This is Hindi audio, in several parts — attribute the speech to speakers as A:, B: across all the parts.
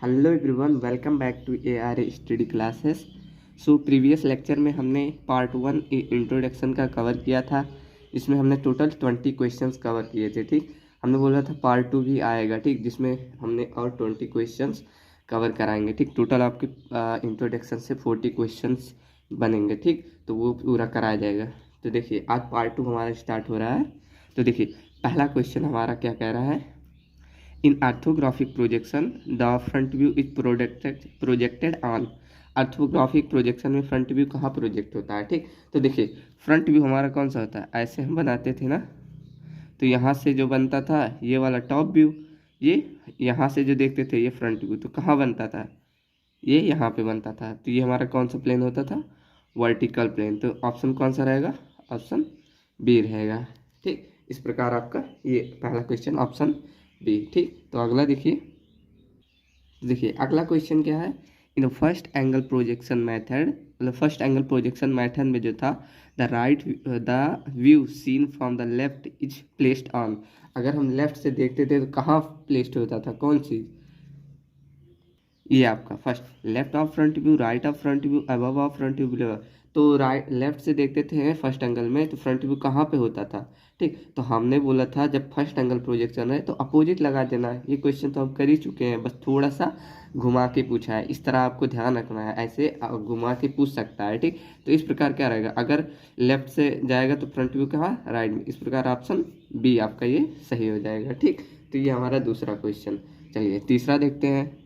A: Hello everyone, welcome back to AR study classes. So previous lecture में हमने पार्ट 1 इंट्रोडक्शन का कवर किया था। इसमें हमने टोटल 20 क्वेश्चंस कवर किए थे। ठीक, हमने बोला था पार्ट 2 भी आएगा, ठीक, जिसमें हमने और 20 क्वेश्चंस कवर कराएंगे। ठीक, टोटल आपके इंट्रोडक्शन से 40 क्वेश्चंस बनेंगे। ठीक, तो वो पूरा कराया जाएगा। तो देखिए, आज पार्ट 2 हमारा स्टार्ट हो रहा है। तो देखिए, पहला क्वेश्चन हमारा क्या कह रहा है। In orthographic projection, the front view is projected on। Orthographic projection में फ्रंट व्यू कहाँ प्रोजेक्ट होता है। ठीक, तो देखिए फ्रंट व्यू हमारा कौन सा होता है, ऐसे हम बनाते थे ना। तो यहाँ से जो बनता था ये वाला टॉप व्यू, ये यहाँ से जो देखते थे ये फ्रंट व्यू, तो कहाँ बनता था, ये यहाँ पे बनता था। तो ये हमारा कौन सा प्लेन होता था, वर्टिकल प्लेन। तो ऑप्शन कौन सा रहेगा, ऑप्शन बी रहेगा। ठीक, इस प्रकार आपका ये पहला क्वेश्चन ऑप्शन बी। ठीक, तो अगला देखिए अगला क्वेश्चन क्या है। In first angle projection method, मतलब फर्स्ट एंगल प्रोजेक्शन मेथड में जो था, the view seen from the left is placed on. अगर हम लेफ्ट से देखते थे तो कहाँ प्लेस्ड होता था, कौन सी, ये आपका first left of front view, right of front view, above of front view, below. तो राइट लेफ्ट से देखते थे फर्स्ट एंगल में, तो फ्रंट व्यू कहाँ पे होता था। ठीक, तो हमने बोला था जब फर्स्ट एंगल प्रोजेक्शन है तो अपोजिट लगा देना है। ये क्वेश्चन तो हम कर ही चुके हैं, बस थोड़ा सा घुमा के पूछा है। इस तरह आपको ध्यान रखना है, ऐसे घुमा के पूछ सकता है। ठीक, तो इस प्रकार क्या रहेगा, अगर लेफ्ट से जाएगा तो फ्रंट व्यू कहाँ, राइट में। इस प्रकार ऑप्शन बी आपका ये सही हो जाएगा। ठीक, तो ये हमारा दूसरा क्वेश्चन। चलिए तीसरा देखते हैं।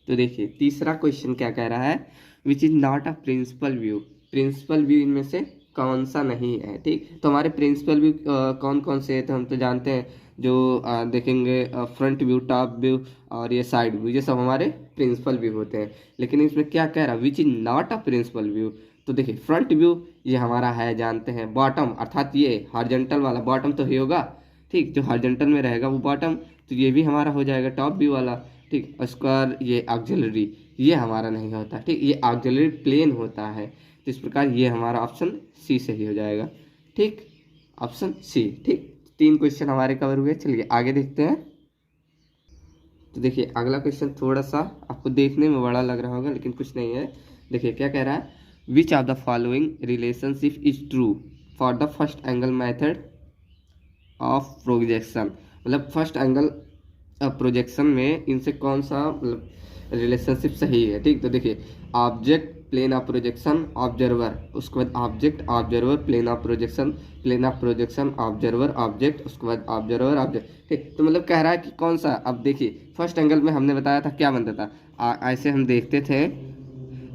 A: तो देखिए तीसरा क्वेश्चन क्या कह रहा है, which is not a principal view. Principal view इनमें से कौन सा नहीं है। ठीक, तो हमारे प्रिंसिपल व्यू कौन कौन से है, तो हम तो जानते हैं जो देखेंगे फ्रंट व्यू, टॉप व्यू और ये साइड व्यू, ये सब हमारे प्रिंसिपल व्यू होते हैं। लेकिन इसमें क्या कह रहा है, which is not a principal view. तो देखिए फ्रंट व्यू ये हमारा है, जानते हैं बॉटम, अर्थात ये हॉरिजॉन्टल वाला बॉटम तो ही होगा। ठीक, जो हॉरिजॉन्टल में रहेगा वो बॉटम, तो ये भी हमारा हो जाएगा टॉप व्यू वाला। ठीक, स्क्वायर ये ऑक्सिलरी, ये हमारा नहीं होता। ठीक, ये ऑक्सिलरी प्लेन होता है। तो इस प्रकार ये हमारा ऑप्शन सी सही हो जाएगा। ठीक, ऑप्शन सी। ठीक, 3 क्वेश्चन हमारे कवर हुए। चलिए आगे देखते हैं। तो देखिए अगला क्वेश्चन थोड़ा सा आपको देखने में बड़ा लग रहा होगा, लेकिन कुछ नहीं है। देखिए क्या कह रहा है, which of the following relationship is true for the first angle method of projection. मतलब फर्स्ट एंगल प्रोजेक्शन में इनसे कौन सा मतलब रिलेशनशिप सही है। ठीक, तो देखिए object plane of projection observer, उसके बाद object observer plane of projection, plane of projection observer object, उसके बाद ऑब्जर्वर ऑब्जेक्ट। ठीक, तो मतलब कह रहा है कि कौन सा। अब देखिए फर्स्ट एंगल में हमने बताया था क्या बनता था, ऐसे हम देखते थे।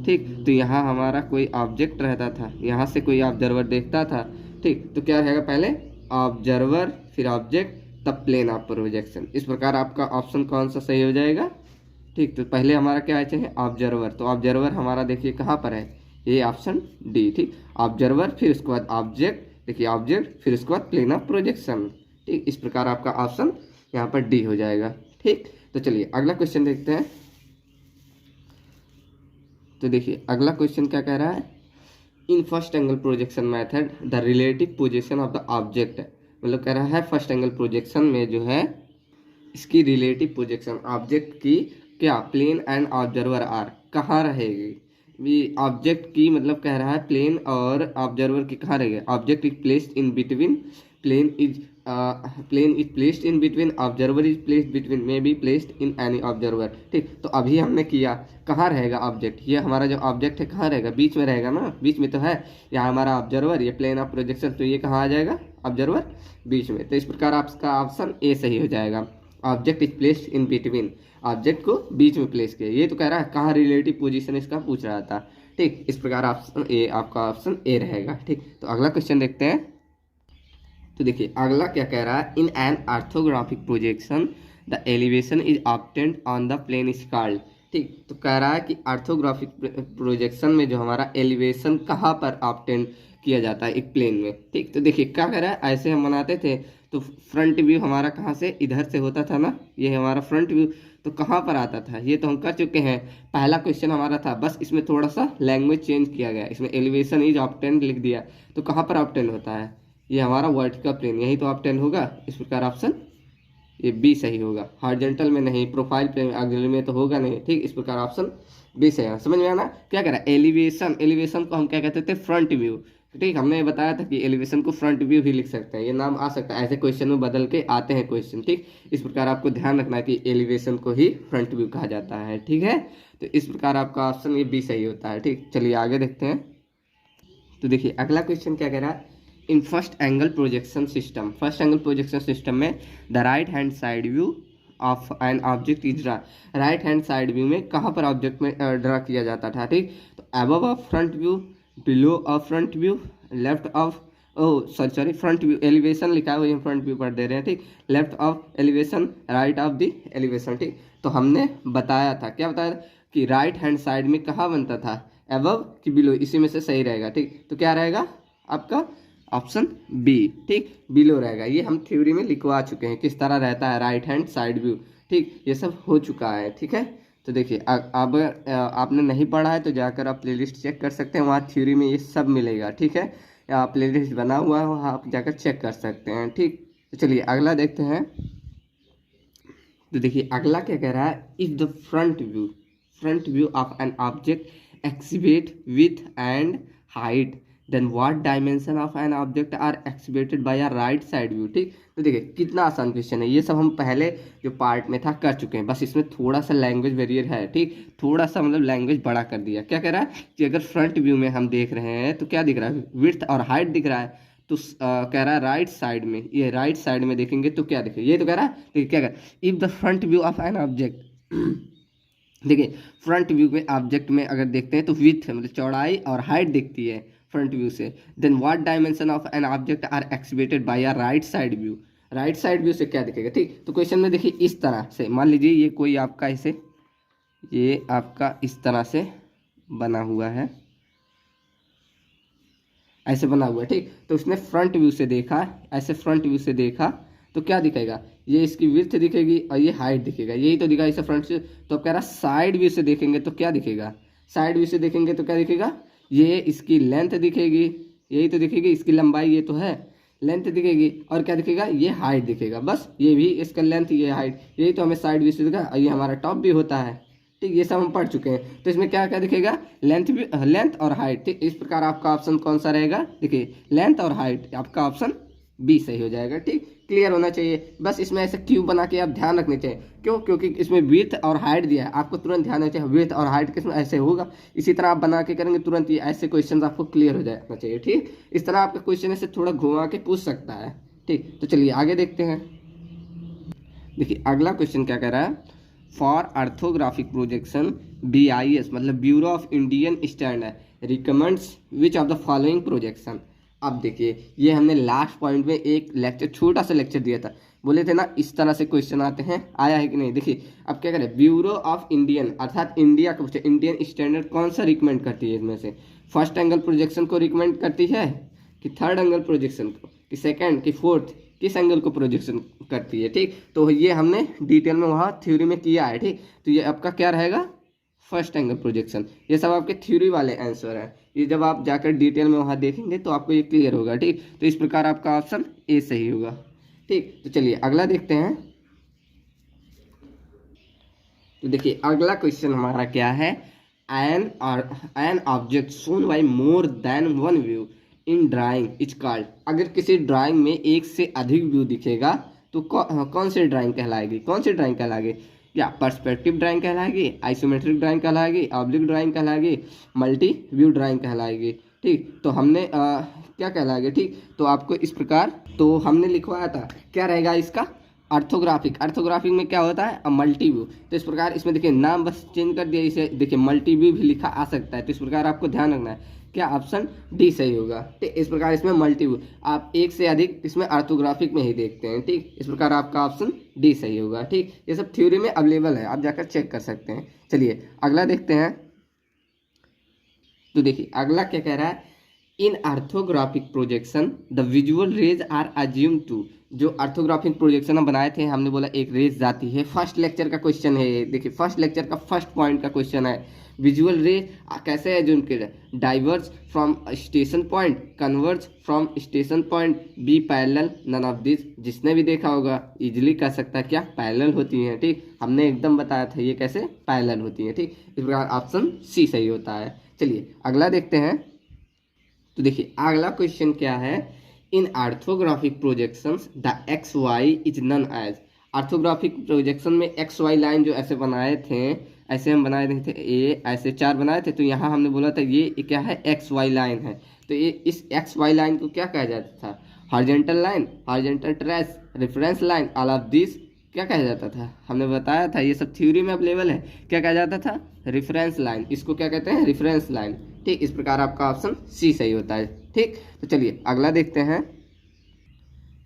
A: ठीक, तो यहाँ हमारा कोई ऑब्जेक्ट रहता था, यहाँ से कोई ऑब्जर्वर देखता था। ठीक, तो क्या रहेगा, पहले ऑब्जर्वर फिर ऑब्जेक्ट तब प्लेन ऑफ प्रोजेक्शन। इस प्रकार आपका ऑप्शन कौन सा सही हो जाएगा। ठीक, तो पहले हमारा क्या है, ऑब्जर्वर। तो ऑब्जर्वर हमारा देखिए कहाँ पर है, ये ऑप्शन डी। ठीक, ऑब्जर्वर फिर उसके बाद ऑब्जेक्ट, देखिए ऑब्जेक्ट फिर उसके बाद प्लेन ऑफ प्रोजेक्शन। ठीक, इस प्रकार आपका ऑप्शन यहाँ पर डी हो जाएगा। ठीक, तो चलिए अगला क्वेश्चन देखते हैं। तो देखिए अगला क्वेश्चन क्या कह रहा है, in first angle projection method the relative position of the object. मतलब कह रहा है फर्स्ट एंगल प्रोजेक्शन में जो है इसकी रिलेटिव प्रोजेक्शन ऑब्जेक्ट की क्या, प्लेन एंड ऑब्जर्वर आर, कहाँ रहेगी। ये ऑब्जेक्ट की मतलब कह रहा है प्लेन और ऑब्जर्वर की कहाँ रहेगी। Object is placed in between, plane is placed in between, observer is placed between, may be placed in any observer. ठीक, तो अभी हमने किया कहाँ रहेगा ऑब्जेक्ट, ये हमारा जो ऑब्जेक्ट है कहाँ रहेगा, बीच में रहेगा ना, बीच में तो है यहाँ हमारा ऑब्जर्वर, ये प्लेन ऑफ प्रोजेक्शन, तो ये कहाँ आ जाएगा, ऑब्जर्वर बीच में। तो इस प्रकार आपका ऑप्शन ए सही हो जाएगा। Object is placed in between, object को बीच में प्लेस किया। ये तो कह रहा है कहाँ रिलेटिव पोजीशन इसका पूछ रहा था। ठीक, इस प्रकार ऑप्शन ए, आपका ऑप्शन ए रहेगा। ठीक, तो अगला क्वेश्चन देखते हैं। तो देखिए अगला क्या कह रहा है, in an orthographic projection the elevation is obtained on the plane is called. ठीक, तो कह रहा है कि ऑर्थोग्राफिक प्रोजेक्शन में जो हमारा एलिवेशन कहाँ पर ऑब्टेन्ड किया जाता है, एक प्लेन में। ठीक, तो देखिए क्या कह रहा है, ऐसे हम बनाते थे तो फ्रंट व्यू हमारा कहाँ से, इधर से होता था ना, ये हमारा फ्रंट व्यू, तो कहाँ पर आता था, ये तो हम कर चुके हैं। पहला क्वेश्चन हमारा था, बस इसमें थोड़ा सा लैंग्वेज चेंज किया गया, इसमें एलिवेशन इज ऑब्टेन्ड लिख दिया। तो कहाँ पर ऑब्टेन्ड होता है, ये हमारा वर्टिकल प्लेन, यही तो ऑब्टेन होगा। इस प्रकार ऑप्शन ये बी सही होगा। हॉरिजॉन्टल में नहीं, प्रोफाइल पे, ऑक्सिलरी में तो होगा नहीं, ठीक। इस प्रकार ऑप्शन बी सही है। समझ में आना क्या कह रहा है? एलिवेशन, एलिवेशन को हम क्या कहते थे? फ्रंट व्यू, ठीक। हमने बताया था कि एलिवेशन को फ्रंट व्यू भी लिख सकते हैं, ये नाम आ सकता है, ऐसे क्वेश्चन में बदल के आते हैं क्वेश्चन, ठीक। इस प्रकार आपको ध्यान रखना है कि एलिवेशन को ही फ्रंट व्यू कहा जाता है, ठीक है। तो इस प्रकार आपका ऑप्शन ये बी सही होता है, ठीक। चलिए आगे देखते हैं। तो देखिए अगला क्वेश्चन क्या कह रहा है? In first angle projection system, first angle projection system में the right hand side view of an object is draw. Right hand side view में कहाँ पर ऑब्जेक्ट में ड्रा किया जाता था, ठीक। तो above of front view, below of front view, left of, sorry front view, elevation लिखा हुआ है, फ्रंट व्यू पर दे रहे हैं, ठीक। Left of elevation, right of the elevation, ठीक। तो हमने बताया था, क्या बताया था कि राइट हैंड साइड में कहाँ बनता था? अबव कि बिलो, इसी में से सही रहेगा, ठीक। तो क्या रहेगा आपका? ऑप्शन बी, ठीक, बिलो रहेगा। ये हम थ्योरी में लिखवा चुके हैं किस तरह रहता है राइट हैंड साइड व्यू, ठीक। ये सब हो चुका है, ठीक है। तो देखिए अब आपने नहीं पढ़ा है तो जाकर आप प्लेलिस्ट चेक कर सकते हैं, वहाँ थ्योरी में ये सब मिलेगा, ठीक है। प्लेलिस्ट बना हुआ है, वहाँ आप जाकर चेक कर सकते हैं, ठीक। तो चलिए अगला देखते हैं। तो देखिए अगला क्या कह रहा है? If the front view of an object exhibit with and height, then what dimension of an object are exhibited by a right side view, ठीक। तो देखिए कितना आसान क्वेश्चन है, ये सब हम पहले जो पार्ट में था कर चुके हैं, बस इसमें थोड़ा सा लैंग्वेज वेरियर है, ठीक। थोड़ा सा मतलब लैंग्वेज बड़ा कर दिया। क्या कह रहा है कि अगर फ्रंट व्यू में हम देख रहे हैं तो क्या दिख रहा है? विड्थ और हाइट दिख रहा है। तो कह रहा है राइट साइड में, ये राइट साइड में देखेंगे तो क्या दिखेगा? ये तो कह रहा है, देखिए क्या कह रहा है? If the front view of an object देखिए फ्रंट व्यू में ऑब्जेक्ट में अगर देखते हैं तो विथ मतलब चौड़ाई और हाइट दिखती है फ्रंट व्यू से, then what dimension of an object are exhibited by a right side view. Right side view से क्या दिखेगा, ठीक। तो क्वेश्चन में देखिए इस तरह से मान लीजिए ये कोई आपका ऐसे, ये आपका इस तरह से बना हुआ है, ऐसे बना हुआ है, ठीक। तो उसने फ्रंट व्यू से देखा, ऐसे फ्रंट व्यू से देखा तो क्या दिखेगा? ये इसकी विड्थ दिखेगी और ये हाइट दिखेगा, यही तो दिखा इसे फ्रंट से। तो अब कह रहा साइड व्यू से देखेंगे तो क्या दिखेगा? साइड व्यू से देखेंगे तो क्या दिखेगा? ये इसकी लेंथ दिखेगी, यही तो दिखेगी, इसकी लंबाई ये तो है, लेंथ दिखेगी, और क्या दिखेगा? ये हाइट दिखेगा, बस ये भी इसका लेंथ, ये हाइट, यही तो हमें साइड व्यू से दिखा। और ये हमारा टॉप भी होता है, ठीक। ये सब हम पढ़ चुके हैं। तो इसमें क्या क्या दिखेगा? लेंथ भी, लेंथ और हाइट, ठीक। इस प्रकार आपका ऑप्शन कौन सा रहेगा? देखिए लेंथ और हाइट, आपका ऑप्शन बी सही हो जाएगा, ठीक। क्लियर होना चाहिए, बस इसमें ऐसे क्यूब बना के आप ध्यान रखने चाहिए। क्यों? क्योंकि इसमें विड्थ और हाइट दिया है, आपको तुरंत ध्यान रखना चाहिए विड्थ और हाइट किसमें ऐसे होगा। इसी तरह आप बना के करेंगे तुरंत ये ऐसे क्वेश्चन आपको क्लियर हो जाना चाहिए, ठीक। इस तरह आपका क्वेश्चन ऐसे थोड़ा घुमा के पूछ सकता है, ठीक। तो चलिए आगे देखते हैं। देखिए अगला क्वेश्चन क्या कह रहा है? फॉर ऑर्थोग्राफिक प्रोजेक्शन BIS मतलब bureau of Indian standard recommends which of the following projection. अब देखिए ये हमने लास्ट पॉइंट में एक लेक्चर, छोटा सा लेक्चर दिया था, बोले थे ना इस तरह से क्वेश्चन आते हैं, आया है कि नहीं? देखिए अब क्या करें, ब्यूरो ऑफ इंडियन अर्थात इंडिया का पूछे, इंडियन स्टैंडर्ड कौन सा रिकमेंड करती है इसमें से? फर्स्ट एंगल प्रोजेक्शन को रिकमेंड करती है कि थर्ड एंगल प्रोजेक्शन को, कि सेकेंड, कि फोर्थ, किस एंगल को प्रोजेक्शन करती है, ठीक। तो ये हमने डिटेल में वहाँ थ्योरी में किया है, ठीक। तो ये आपका क्या रहेगा? First angle projection. ये सब आपके थ्योरी वाले आंसर हैं, ये जब आप जाकर डिटेल में वहाँ देखेंगे तो आपको ये क्लियर होगा, ठीक। तो इस प्रकार आपका ऑप्शन ए सही होगा, ठीक। तो चलिए अगला देखते हैं। तो देखिए अगला क्वेश्चन हमारा क्या है? An object shown by more than one view in drawing is called. अगर किसी ड्राइंग में एक से अधिक व्यू दिखेगा तो कौन सी ड्राइंग कहलाएगी? कौन सी ड्राइंग कहलाएगी? या पर्सपेक्टिव ड्राइंग कहलाएगी, आइसोमेट्रिक ड्राइंग कहलाएगी, ऑब्लिक ड्राइंग कहलाएगी, मल्टी व्यू ड्राइंग कहलाएगी, ठीक। तो हमने क्या कहलाएगी, ठीक। तो आपको इस प्रकार तो हमने लिखवाया था, क्या रहेगा इसका? ऑर्थोग्राफिक। ऑर्थोग्राफिक में क्या होता है? Multi view. तो इस प्रकार इसमें देखिए नाम बस चेंज कर दिया, इसे देखिए मल्टी व्यू भी लिखा आ सकता है। तो इस प्रकार आपको ध्यान रखना है, क्या ऑप्शन डी सही होगा, ठीक। इस प्रकार इसमें मल्टी व्यू, आप एक से अधिक इसमें ऑर्थोग्राफिक में ही देखते हैं, ठीक। इस प्रकार आपका ऑप्शन डी सही होगा, ठीक। ये सब थ्योरी में अवेलेबल है, आप जाकर चेक कर सकते हैं। चलिए अगला देखते हैं। तो देखिए अगला क्या कह रहा है? In orthographic projection the visual rays are assume to, जो आर्थोग्राफिक प्रोजेक्शन हम बनाए थे, हमने बोला एक रेज जाती है। फर्स्ट लेक्चर का क्वेश्चन है ये, देखिए फर्स्ट लेक्चर का फर्स्ट पॉइंट का क्वेश्चन है। विजुअल रे कैसे है जो उनके diverge from station point, converge from station point, be parallel, none of this. जिसने भी देखा होगा इजीली कर सकता है क्या, पैरेलल होती है। ठीक, हमने एकदम बताया था ये कैसे पैरेलल होती है। ठीक, इस प्रकार ऑप्शन सी सही होता है। चलिए अगला देखते हैं। तो देखिए अगला क्वेश्चन क्या है, in orthographic projections the X Y is none as. Orthographic projection में एक्स वाई लाइन जो ऐसे बनाए थे, ऐसे हम बनाए थे ए, ऐसे चार बनाए थे, तो यहाँ हमने बोला था ये क्या है, एक्स वाई लाइन है। तो ये इस एक्स वाई लाइन को क्या कहा जाता था, horizontal line, horizontal trace, reference line, all of this क्या कहा जाता था, हमने बताया था ये सब थ्योरी में अवेलेबल है। क्या कहा जाता था, रेफरेंस लाइन, इसको क्या कहते हैं, रेफरेंस लाइन। ठीक, इस प्रकार आपका ऑप्शन सी सही होता है। ठीक, तो चलिए अगला देखते हैं।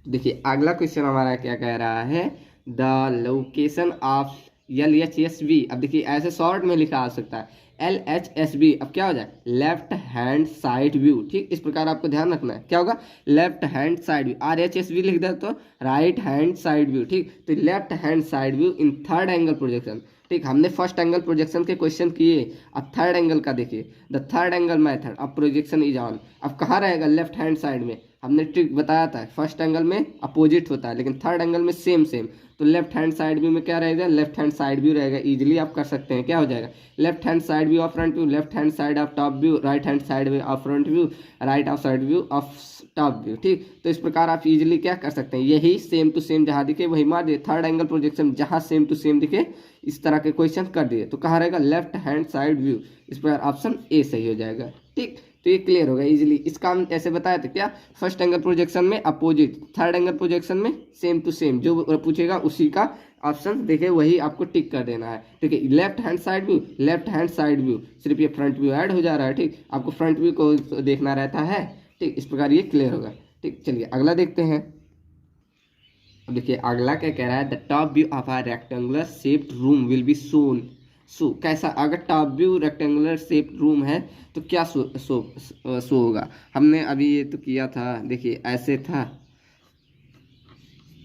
A: देखिए अगला क्वेश्चन हमारा क्या कह रहा है, द लोकेशन ऑफ LHSB। अब देखिए ऐसे शॉर्ट में लिखा आ सकता है LHSB, अब क्या हो जाए, लेफ्ट हैंड साइड व्यू। ठीक, इस प्रकार आपको ध्यान रखना है, क्या होगा, left hand side view. RHSB लिख दे तो राइट हैंड साइड व्यू। ठीक, तो left hand side view in third angle projection. ठीक, हमने फर्स्ट एंगल प्रोजेक्शन के क्वेश्चन किए, अब थर्ड एंगल का देखिए, the third angle method of projection is on. अब कहाँ रहेगा, लेफ्ट हैंड साइड में। हमने ट्रिक बताया था, फर्स्ट एंगल में अपोजिट होता है, लेकिन थर्ड एंगल में सेम सेम। तो लेफ्ट हैंड साइड व्यू में क्या रहेगा, लेफ्ट हैंड साइड व्यू रहेगा। इजीली आप कर सकते हैं, क्या हो जाएगा, left hand side view of front view, left hand side of top view, right hand side view of front view, right of side view of top view. ठीक, तो इस प्रकार आप इजीली क्या कर सकते हैं, यही सेम टू सेम जहाँ दिखे वही मार दिए। थर्ड एंगल प्रोजेक्शन जहाँ सेम टू सेम दिखे इस तरह के क्वेश्चन कर दिए, तो कहाँ रहेगा, लेफ्ट हैंड साइड व्यू। इस प्रकार ऑप्शन ए सही हो जाएगा। ठीक, तो ये क्लियर होगा इजीली। इसका हम ऐसे बताया था क्या, फर्स्ट एंगल प्रोजेक्शन में अपोजिट, थर्ड एंगल प्रोजेक्शन में सेम टू सेम, जो पूछेगा उसी का ऑप्शन देखिए वही आपको टिक कर देना है। ठीक है, left hand side view, left hand side view, सिर्फ ये फ्रंट व्यू ऐड हो जा रहा है। ठीक, आपको फ्रंट व्यू को देखना रहता है। ठीक, इस प्रकार ये क्लियर होगा। ठीक, चलिए अगला देखते हैं। अब देखिए अगला क्या कह रहा है, the top view of a rectangular shaped room will be shown. So कैसा, अगर top view rectangular shaped room है तो क्या शो होगा। हमने अभी ये तो किया था, देखिए ऐसे था,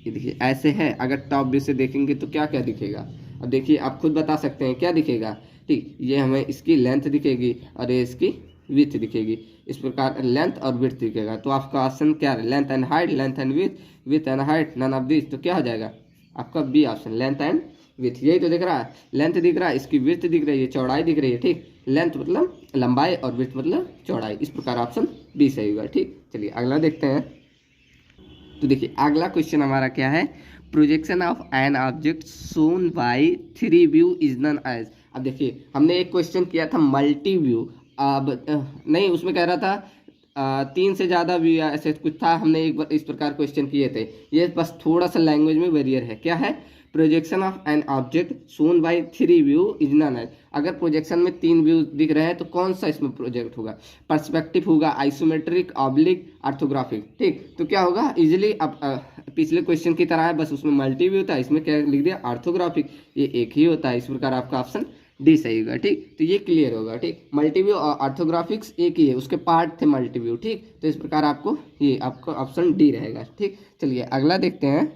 A: ये देखिए ऐसे है। अगर टॉप व्यू से देखेंगे तो क्या क्या दिखेगा, अब देखिए आप खुद बता सकते हैं क्या दिखेगा। ठीक, ये हमें इसकी लेंथ दिखेगी और ये इसकी विड्थ दिखेगी। इस प्रकार लेंथ और विड्थ दिखेगा। तो आपका ऑप्शन क्या है, length and height, length and width, width and height, none of this. तो क्या हो जाएगा आपका B option, length and width. यही तो दिख रहा है, लेंथ दिख रहा है, इसकी विड्थ दिख रही है, चौड़ाई दिख रही है। ठीक, लेंथ मतलब लंबाई और विड्थ मतलब चौड़ाई। इस प्रकार ऑप्शन बी सही होगा। ठीक, चलिए अगला देखते हैं। तो देखिए अगला क्वेश्चन हमारा क्या है, projection of an object shown by three view is none as. अब देखिए हमने एक क्वेश्चन किया था मल्टी व्यू, अब नहीं उसमें कह रहा था तीन से ज़्यादा व्यू या ऐसे कुछ था। हमने एक बार इस प्रकार क्वेश्चन किए थे, ये बस थोड़ा सा लैंग्वेज में वेरियर है। क्या है, projection of an object shown by three view is none as. अगर प्रोजेक्शन में तीन व्यू दिख रहे हैं तो कौन सा इसमें प्रोजेक्ट होगा, पर्सपेक्टिव होगा, आइसोमेट्रिक, ऑब्लिक, ऑर्थोग्राफिक। ठीक, तो क्या होगा इजीली, अब पिछले क्वेश्चन की तरह है, बस उसमें मल्टी व्यू था, इसमें क्या लिख दिया, ऑर्थोग्राफिक। ये एक ही होता है। इस प्रकार आपका ऑप्शन डी सही होगा। ठीक, तो ये क्लियर होगा। ठीक, मल्टी व्यू और ऑर्थोग्राफिक्स एक ही है, उसके पार्ट थे मल्टी व्यू। ठीक, तो इस प्रकार आपको ये आपका ऑप्शन डी रहेगा। ठीक, चलिए अगला देखते हैं।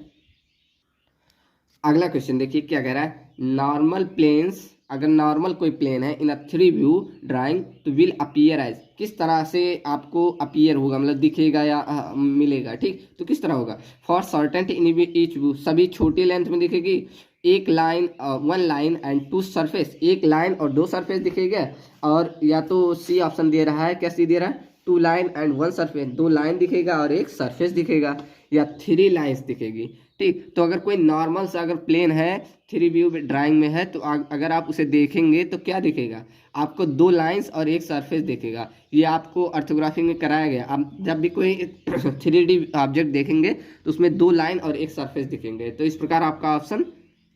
A: अगला क्वेश्चन देखिए क्या कह रहा है, नॉर्मल प्लेन्स, अगर नॉर्मल कोई प्लेन है इन अ थ्री व्यू ड्राइंग तो विल अपीयर एज, किस तरह से आपको अपीयर होगा, मतलब दिखेगा या मिलेगा। ठीक, तो किस तरह होगा, for certain in each view, सभी छोटी लेंथ में दिखेगी, एक line, one line and two surface, एक लाइन और दो सरफेस दिखेगा। और या तो सी ऑप्शन दे रहा है, कैसी दे रहा है, two line and one surface, दो लाइन दिखेगा और एक सरफेस दिखेगा, या थ्री लाइन्स दिखेगी। ठीक, तो अगर कोई नॉर्मल सा अगर प्लेन है थ्री व्यू ड्राइंग में है तो अगर आप उसे देखेंगे तो क्या दिखेगा, आपको दो लाइंस और एक सरफेस दिखेगा। ये आपको ऑर्थोग्राफी में कराया गया। आप जब भी कोई 3D ऑब्जेक्ट देखेंगे तो उसमें दो लाइन और एक सरफेस दिखेंगे। तो इस प्रकार आपका ऑप्शन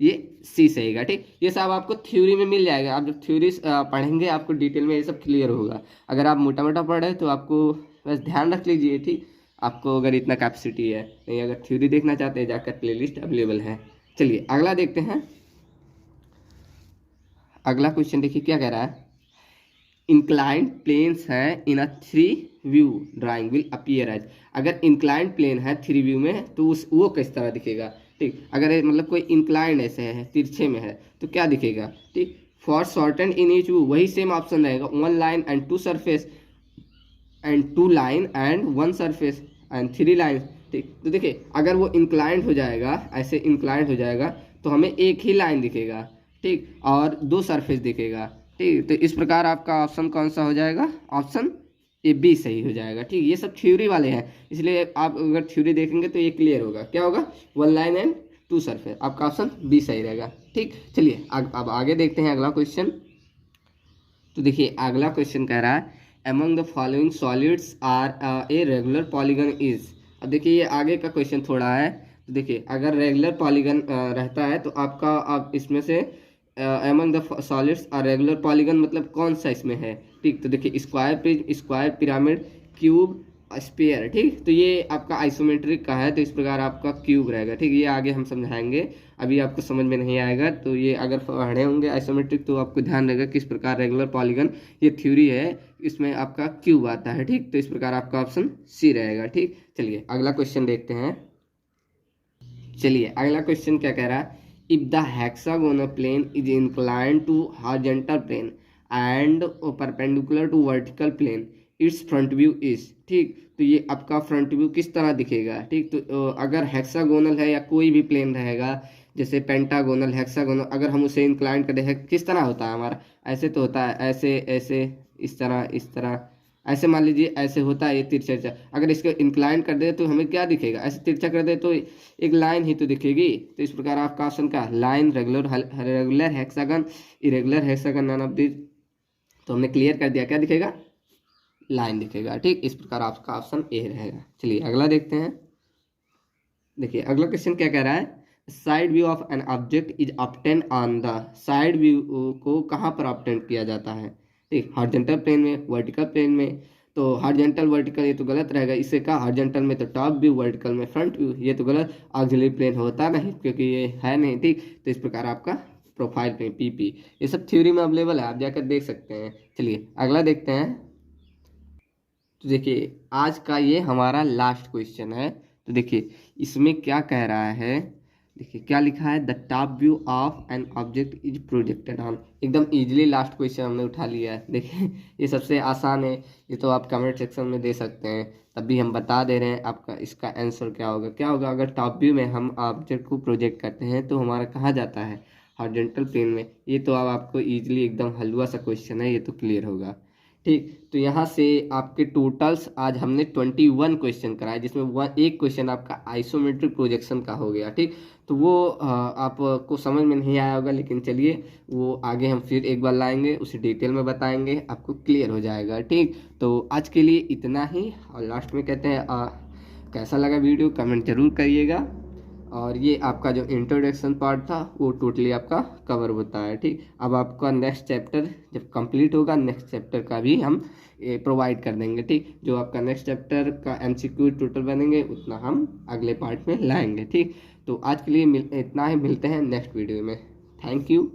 A: ये सी सही है। ठीक, ये सब आपको थ्योरी में मिल जाएगा। आप जब थ्योरी पढ़ेंगे आपको डिटेल में ये सब क्लियर होगा। अगर आप मोटा मोटा पढ़ रहे हैं तो आपको बस ध्यान रख लीजिए। ठीक, आपको अगर इतना कैपेसिटी है, नहीं अगर थ्योरी देखना चाहते हैं जाकर प्लेलिस्ट अवेलेबल है। चलिए अगला देखते हैं। अगला क्वेश्चन देखिए क्या कह रहा है, इंक्लाइंड प्लेन्स हैं in a three view drawing will appear as. अगर इंक्लाइंड प्लेन है थ्री व्यू में तो उस वो किस तरह दिखेगा, ठीक। अगर मतलब कोई इंक्लाइंड ऐसे है तिरछे में है तो क्या दिखेगा, ठीक। Foreshortened in each view वही सेम ऑप्शन रहेगा, one line and two surface and two line and one surface and three line, ठीक। तो देखिए अगर वो इंक्लाइंड हो जाएगा, ऐसे इंक्लाइंड हो जाएगा तो हमें एक ही लाइन दिखेगा, ठीक, और दो सरफेस दिखेगा, ठीक। तो इस प्रकार आपका ऑप्शन कौन सा हो जाएगा, ऑप्शन ए बी सही हो जाएगा, ठीक। ये सब थ्योरी वाले हैं, इसलिए आप अगर थ्योरी देखेंगे तो ये क्लियर होगा, क्या होगा, one line and two surface, आपका ऑप्शन बी सही रहेगा, ठीक। चलिए अब आगे देखते हैं अगला क्वेश्चन। तो देखिए अगला क्वेश्चन कह रहा है among the following solids are a regular polygon is। अब देखिए ये आगे का क्वेश्चन थोड़ा है, तो देखिए अगर रेगुलर पॉलीगन रहता है तो आपका आप इसमें से among the solids are regular polygon मतलब कौन सा इसमें है, ठीक। तो देखिए square prism, square pyramid, cube, sphere, ठीक। तो ये आपका आइसोमेट्रिक का है तो इस प्रकार आपका क्यूब रहेगा, ठीक। ये आगे हम समझाएंगे, अभी आपको समझ में नहीं आएगा तो ये अगर पढ़े होंगे आइसोमेट्रिक तो आपको ध्यान रहेगा किस प्रकार रेगुलर पॉलीगन, ये थ्योरी है, इसमें आपका क्यूब आता है, ठीक। तो इस प्रकार आपका ऑप्शन सी रहेगा, ठीक। चलिए अगला क्वेश्चन देखते हैं। चलिए अगला क्वेश्चन क्या कह रहा है, if the hexagonal plane is inclined to horizontal plane and perpendicular to vertical plane its front view is, ठीक। तो ये आपका फ्रंट व्यू किस तरह दिखेगा, ठीक। तो अगर हेक्सागोनल है या कोई भी प्लेन रहेगा जैसे पेंटागोनल, हेक्सागोनल, अगर हम उसे इंक्लाइन करें है किस तरह होता है हमारा, ऐसे तो होता है, ऐसे ऐसे, इस तरह ऐसे, मान लीजिए ऐसे होता है ये तिरछा, अगर इसको इंक्लाइन कर दे तो हमें क्या दिखेगा, ऐसे तिरछा कर दे तो एक लाइन ही तो दिखेगी। तो इस प्रकार आपका ऑप्शन का line, regular hexagon, irregular hexagon, none of this, तो हमने क्लियर कर दिया, क्या दिखेगा, लाइन दिखेगा, ठीक। इस प्रकार आपका ऑप्शन ए रहेगा। चलिए अगला देखते हैं। देखिए अगला क्वेश्चन क्या कह रहा है, side view of an object is obtain on the, side view को कहाँ पर ऑब्टेन किया जाता है, ठीक। हॉरिजॉन्टल प्लेन में, वर्टिकल प्लेन में। तो हॉरिजॉन्टल वर्टिकल ये तो गलत रहेगा, इससे कहा हॉरिजॉन्टल में तो टॉप व्यू, वर्टिकल में फ्रंट व्यू, ये तो गलत, ऑक्सिलरी प्लेन होता नहीं क्योंकि ये है नहीं, ठीक। तो इस प्रकार आपका प्रोफाइल प्लेन पीपी, ये सब थ्योरी में अवेलेबल है, आप जाकर देख सकते हैं। चलिए अगला देखते हैं। तो देखिए आज का ये हमारा लास्ट क्वेश्चन है, तो देखिए इसमें क्या कह रहा है, देखिए क्या लिखा है, the top view of an object is projected on. एकदम इजीली लास्ट क्वेश्चन हमने उठा लिया है, देखिए ये सबसे आसान है, ये तो आप कमेंट सेक्शन में दे सकते हैं, तब भी हम बता दे रहे हैं आपका इसका आंसर क्या होगा। क्या होगा, अगर टॉप व्यू में हम ऑब्जेक्ट को प्रोजेक्ट करते हैं तो हमारा कहाँ जाता है, हॉरिजॉन्टल प्लेन में। ये तो अब आपको ईजिली एकदम हलवा सा क्वेश्चन है, ये तो क्लियर होगा, ठीक। तो यहाँ से आपके टोटल्स आज हमने 21 क्वेश्चन कराए, जिसमें एक क्वेश्चन आपका आइसोमेट्रिक प्रोजेक्शन का हो गया, ठीक। तो वो आपको समझ में नहीं आया होगा, लेकिन चलिए वो आगे हम फिर एक बार लाएंगे, उसे डिटेल में बताएंगे, आपको क्लियर हो जाएगा, ठीक। तो आज के लिए इतना ही, और लास्ट में कहते हैं कैसा लगा वीडियो कमेंट जरूर करिएगा। और ये आपका जो इंट्रोडक्शन पार्ट था वो टोटली आपका कवर होता है, ठीक। अब आपका नेक्स्ट चैप्टर जब कंप्लीट होगा, नेक्स्ट चैप्टर का भी हम प्रोवाइड कर देंगे, ठीक। जो आपका नेक्स्ट चैप्टर का एमसीक्यू टोटल बनेंगे उतना हम अगले पार्ट में लाएंगे, ठीक। तो आज के लिए इतना ही, मिलते हैं नेक्स्ट वीडियो में। Thank you.